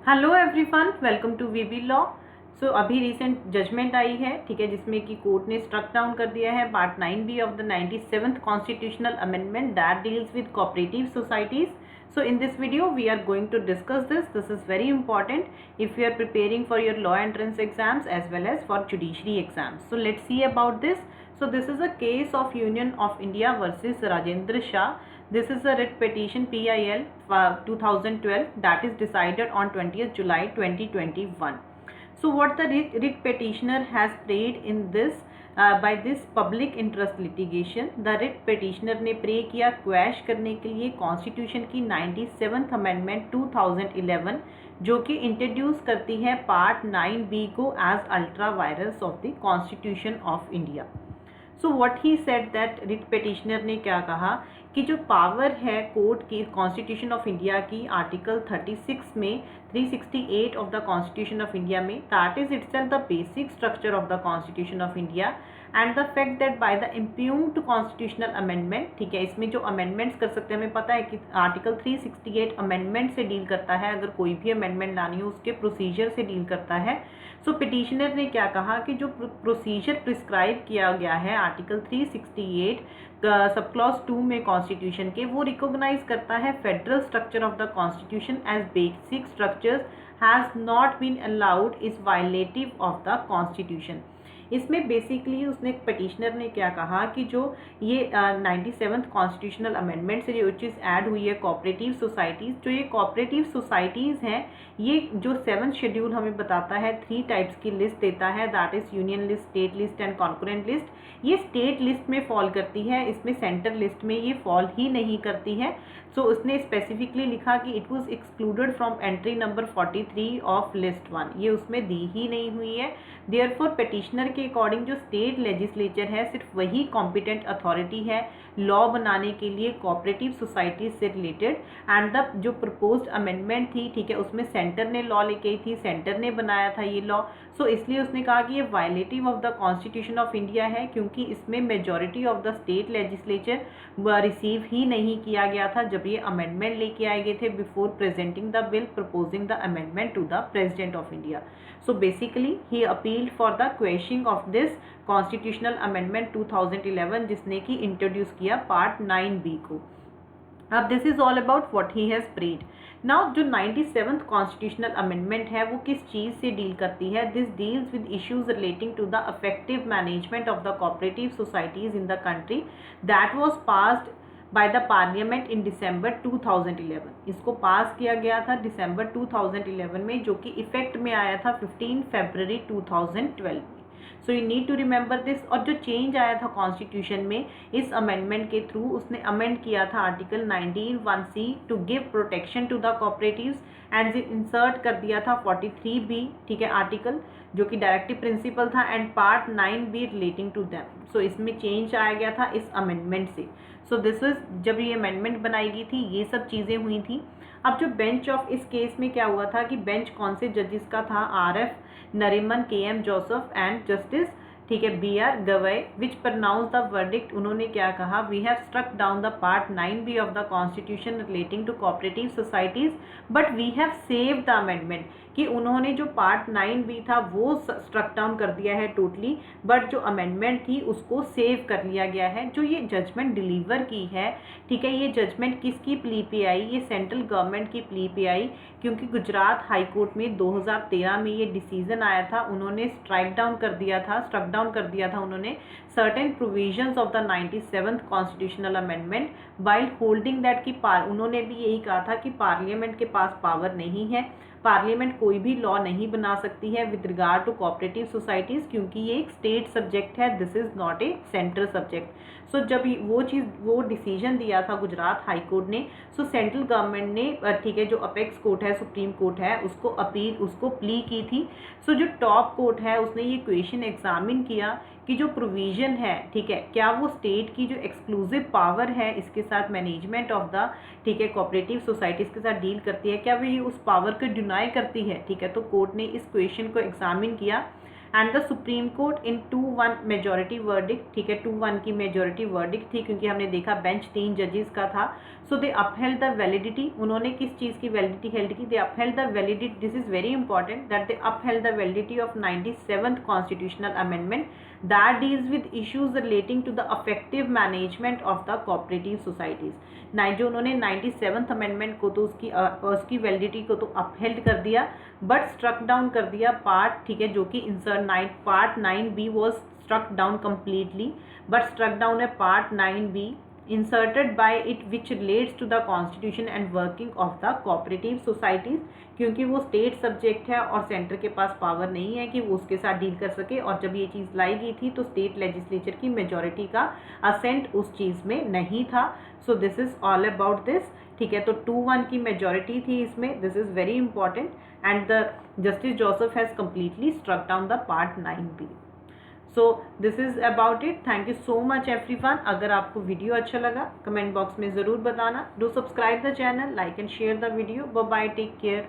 Hello everyone, welcome to VB law. So अभी recent judgement आई है, ठीक है, जिसमें कि कोर्ट ने स्ट्रक डाउन कर दिया है part 9B of the 97th constitutional amendment that deals with cooperative societies. So in this video we are going to discuss this. This is very important if you are preparing for your law entrance exams as well as for judiciary exams. So let's see about this. So this is a case of Union of India versus Rajendra Shah. This is a writ petition PIL 2012 that is decided on 20th July 2021. So what the writ petitioner has prayed in this by this public interest litigation, the writ petitioner ने pray किया quash करने के लिए constitution की 97th amendment 2011 जो कि introduce करती है पार्ट 9B को as ultra vires of the constitution of India. So what he said that writ petitioner ने क्या कहा कि जो पावर है कोर्ट की कॉन्स्टिट्यूशन ऑफ इंडिया की आर्टिकल 36 में 368 of the constitution of India में that is itself the basic structure of the constitution of India and the fact that by the impugned constitutional amendment, ठीक है, इसमें जो amendments कर सकते हैं हमें पता है कि आर्टिकल 368 अमेंडमेंट से डील करता है. अगर कोई भी अमेंडमेंट लानी हो उसके प्रोसीजर से डील करता है. सो पिटिशनर ने क्या कहा कि जो प्रोसीजर प्रिस्क्राइब किया गया है आर्टिकल 368 सब क्लॉज 2 में कॉन्स्टिट्यूशन के, वो रिकॉग्नाइज करता है federal structure of the constitution as basic structures has not been allowed is violative of the constitution. इसमें बेसिकली उसने पिटिशनर ने क्या कहा कि जो ये 97th कॉन्स्टिट्यूशनल अमेंडमेंट से जो चीज़ ऐड हुई है कोऑपरेटिव सोसाइटीज़, जो ये कोऑपरेटिव सोसाइटीज़ हैं, ये जो 7th शेड्यूल हमें बताता है 3 टाइप्स की लिस्ट देता है, that is union list, state list and concurrent list. ये स्टेट लिस्ट में फॉल करती है, इसमें सेंटर लिस्ट में ये फॉल ही नहीं करती है. सो उसने स्पेसिफिकली लिखा कि it was excluded from entry number 43 of list 1, ये उसमें दी ही नहीं हुई है. देयरफॉर पिटिशनर के अकॉर्डिंग जो स्टेट लेजिस्लेचर है सिर्फ वही कॉम्पिटेंट अथॉरिटी है लॉ बनाने के लिए कोऑपरेटिव सोसाइटी से रिलेटेड. एंड द जो प्रपोज्ड अमेंडमेंट थी, ठीक है, उसमें सेंटर ने लॉ लेके आई थी, सेंटर ने बनाया था ये लॉ. सो इसलिए उसने कहा कि ये violative of the constitution of India है क्योंकि इसमें majority of the state legislature receive ही नहीं किया गया था जब ये अमेंडमेंट लेके आए गए थे before presenting the bill proposing the amendment to the president of India. So basically he appealed for the questioning of this constitutional amendment 2011 जिसने कि इंट्रोड्यूस किया पार्ट 9B को. अब this is all about what he has prayed. Now जो 97th constitutional amendment है वो किस चीज़ से डील करती है? This deals with issues relating to the effective management of the cooperative societies in the country that was passed by the parliament in December 2011. इसको पास किया गया था दिसंबर 2011 में, जो कि इफेक्ट में आया था 15 फरवरी 2012 में. So you need to remember this. और जो चेंज आया था कॉन्स्टिट्यूशन में इस अमेंडमेंट के थ्रू, उसने अमेंड किया था article 19(1)(c) to give protection to the cooperatives and insert कर दिया था 43B, ठीक है, आर्टिकल जो कि डायरेक्टिव प्रिंसिपल था and part 9B relating to them. So इसमें चेंज आया गया था इस अमेंडमेंट से. सो दिस वाज जब ये अमेंडमेंट बनाई गई थी ये सब चीज़ें हुई थी. अब जो बेंच ऑफ इस केस में क्या हुआ था कि बेंच कौन से जजेस का था? RF Nariman, KM Joseph and justice, ठीक है, BR Gavai, which pronounce the verdict. उन्होंने क्या कहा? We have struck down the part 9B of the constitution relating to cooperative societies but we have save the amendment. कि उन्होंने जो पार्ट 9B था वो स्ट्रक डाउन कर दिया है टोटली, बट जो अमेंडमेंट थी उसको सेव कर लिया गया है. जो ये जजमेंट डिलीवर की है, ठीक है, ये जजमेंट किसकी प्ली पे आई? ये सेंट्रल गवर्नमेंट की प्ली पे आई क्योंकि गुजरात हाई कोर्ट में 2013 में ये डिसीजन आया था. उन्होंने स्ट्रक डाउन कर दिया था उन्होंने certain provisions of the 97th constitutional amendment while holding that कि उन्होंने भी यही कहा था कि पार्लियामेंट के पास पावर नहीं है, पार्लियामेंट कोई भी लॉ नहीं बना सकती है with regard to cooperative societies क्योंकि ये एक स्टेट सब्जेक्ट है, this is not a central subject. So जब वो डिसीजन दिया था गुजरात हाई कोर्ट ने, सो सेंट्रल गवर्नमेंट ने, ठीक है, जो अपेक्स कोर्ट है, सुप्रीम कोर्ट है, उसको प्ली की थी. सो जो टॉप कोर्ट है उसने ये क्वेश्चन एग्जामिन किया कि जो प्रोविज़न है, ठीक है, क्या वो स्टेट की जो एक्सक्लूसिव पावर है इसके साथ मैनेजमेंट ऑफ द, ठीक है, कोऑपरेटिव सोसाइटीज़ के साथ डील करती है, क्या वो ये उस पावर को डिनाई करती है? ठीक है, तो कोर्ट ने इस क्वेश्चन को एग्जामिन किया and the supreme court in 2-1 majority verdict, ठीक है 2-1 की मेजोरिटी वर्डिक्ट थी, क्योंकि हमने देखा बेंच 3 जजेस का था. So they upheld the validity, उन्होंने किस चीज़ की वैलिडिटी हेल्ड की? They upheld the validity, this is very important, that they upheld the validity of 97th constitutional amendment that deals with issues relating to the effective management of the cooperative societies. जो उन्होंने 97th amendment को तो उसकी validity को तो upheld कर दिया, but struck down कर दिया पार्ट, ठीक है, जो कि insert part 9B was struck down completely, but struck down है part 9B inserted by it which relates to the constitution and working of the cooperative societies, क्योंकि वो स्टेट सब्जेक्ट है और सेंटर के पास पावर नहीं है कि वो उसके साथ डील कर सके. और जब ये चीज़ लाई गई थी तो स्टेट लेजिस्लेचर की मेजॉरिटी का असेंट उस चीज़ में नहीं था. So this is all about this, ठीक है. तो 2-1 की मेजॉरिटी थी इसमें, this is very important, and the justice Joseph has completely struck down the part 9B. So this is about it. Thank you so much everyone. अगर आपको video अच्छा लगा कमेंट बॉक्स में ज़रूर बताना. Do subscribe the channel, like and share the video. Bye bye, take care.